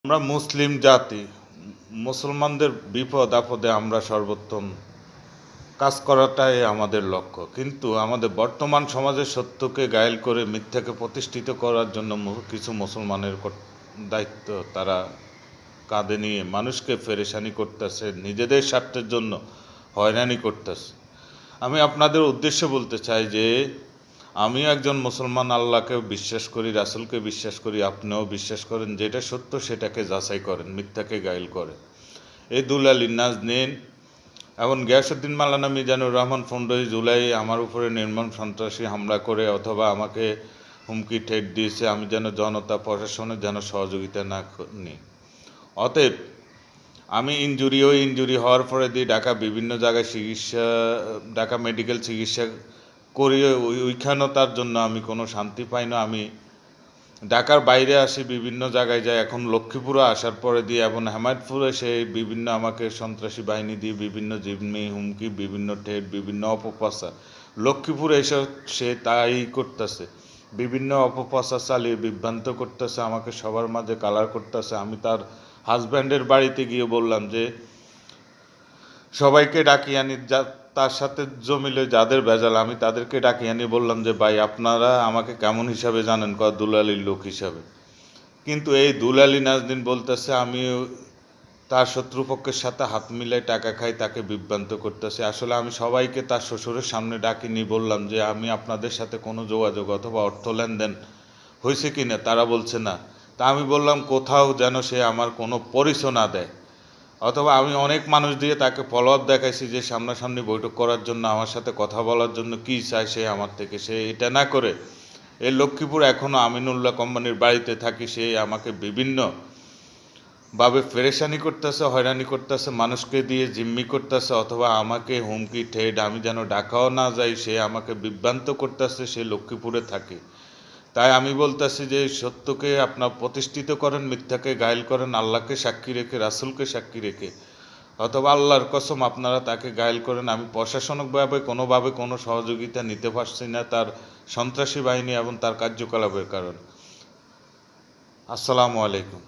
আমরা মুসলিম জাতি, মুসলমানদের বিপদ আপদে আমরা সর্বোত্তম কাজ করাটাই আমাদের লক্ষ্য। কিন্তু আমাদের বর্তমান সমাজে সত্যকে গায়েল করে মিথ্যাকে প্রতিষ্ঠিত করার জন্য কিছু মুসলমানের দায়িত্ব তারা কাঁধে নিয়ে মানুষকে পেরেশানি করতেছে, নিজেদের স্বার্থের জন্য হয়রানি করতেছে। আমি আপনাদের উদ্দেশ্যে বলতে চাই যে আমিও একজন মুসলমান, আল্লাহকে বিশ্বাস করি, রাসূলকে বিশ্বাস করি, আপনিও বিশ্বাস করেন। যেটা সত্য সেটাকে যাচাই করেন, মিথ্যাকে গায়েল করেন। এই দুলালী নাজনীন এবং গিয়াসউদ্দিন মাওলানা মিজানুর রহমান ফন্ডই জুলাই আমার উপরে নির্মম সন্ত্রাসী হামলা করে অথবা আমাকে হুমকি ঠেট দিয়েছে, আমি যেন জনতা প্রশাসনের যেন সহযোগিতা না নিই। অতএব আমি ইনজুরি হওয়ার পরে দিয়ে ঢাকা বিভিন্ন জায়গায় ঢাকা মেডিকেল চিকিৎসা করি, ওইখানেও তার জন্য আমি কোনো শান্তি পাই না। আমি ঢাকার বাইরে আসি, বিভিন্ন জায়গায় যাই। এখন লক্ষ্মীপুরে আসার পরে দিয়ে এবং হেমায়তপুরে সে বিভিন্ন আমাকে সন্ত্রাসী বাহিনী দিয়ে বিভিন্ন জিম্মি হুমকি, বিভিন্ন ঠেট, বিভিন্ন অপপ্রচার। লক্ষ্মীপুরে এসে সে তাই করতেছে, বিভিন্ন অপপ্রচার চালিয়ে বিভ্রান্ত করতেছে, আমাকে সবার মাঝে কালার করতেছে। আমি তার হাজব্যান্ডের বাড়িতে গিয়ে বললাম যে সবাইকে ডাকিয়ে আনি, তার সাথে জমিলে যাদের ভেজাল আমি তাদেরকে ডাকিয়ে আনি, বললাম যে ভাই আপনারা আমাকে কেমন হিসাবে জানেন, দুলালির লোক হিসাবে। কিন্তু এই দুলালী নাজনীন বলতেছে আমি তার শত্রুপক্ষের সাথে হাত মিলাই টাকা খাই, তাকে বিভ্রান্ত করতেছে। আসলে আমি সবাইকে তার শ্বশুরের সামনে ডাকিনি, বললাম যে আমি আপনাদের সাথে কোনো যোগাযোগ অথবা অর্থ লেনদেন হয়েছে কি না, তারা বলছে না। তা আমি বললাম কোথাও যেন সে আমার কোনো পরিচয় না দেয়, অথবা আমি অনেক মানুষ দিয়ে তাকে ফলো আপ দেখাইছি যে সামনাসামনি বৈঠক করার জন্য, আমার সাথে কথা বলার জন্য, কী চায় সে আমার থেকে। সে এটা না করে এই লক্ষ্মীপুর এখনও আমিনুল্লাহ কোম্পানির বাড়িতে থাকি, সে আমাকে বিভিন্নভাবে পেরেশানি করতেছে, হয়রানি করতেছে, মানুষকে দিয়ে জিম্মি করতেছে, অথবা আমাকে হুমকি ঠেট, আমি যেন ঢাকাও না যাই সে আমাকে বিভ্রান্ত করতেছে। সে লক্ষ্মীপুরে থাকে। তাই আমি বলতেছি যে সত্যকে আপনার প্রতিষ্ঠিত করেন, মিথ্যাকে গায়েল করেন, আল্লাহকে সাক্ষী রেখে, রাসূলকে সাক্ষী রেখে, অথবা আল্লাহর কসম আপনারা তাকে গায়েল করেন। আমি প্রশাসনিকভাবে কোনোভাবে কোনো সহযোগিতা নিতে পারছি না তার সন্ত্রাসী বাহিনী এবং তার কার্যকলাপের কারণে। আসসালামু আলাইকুম।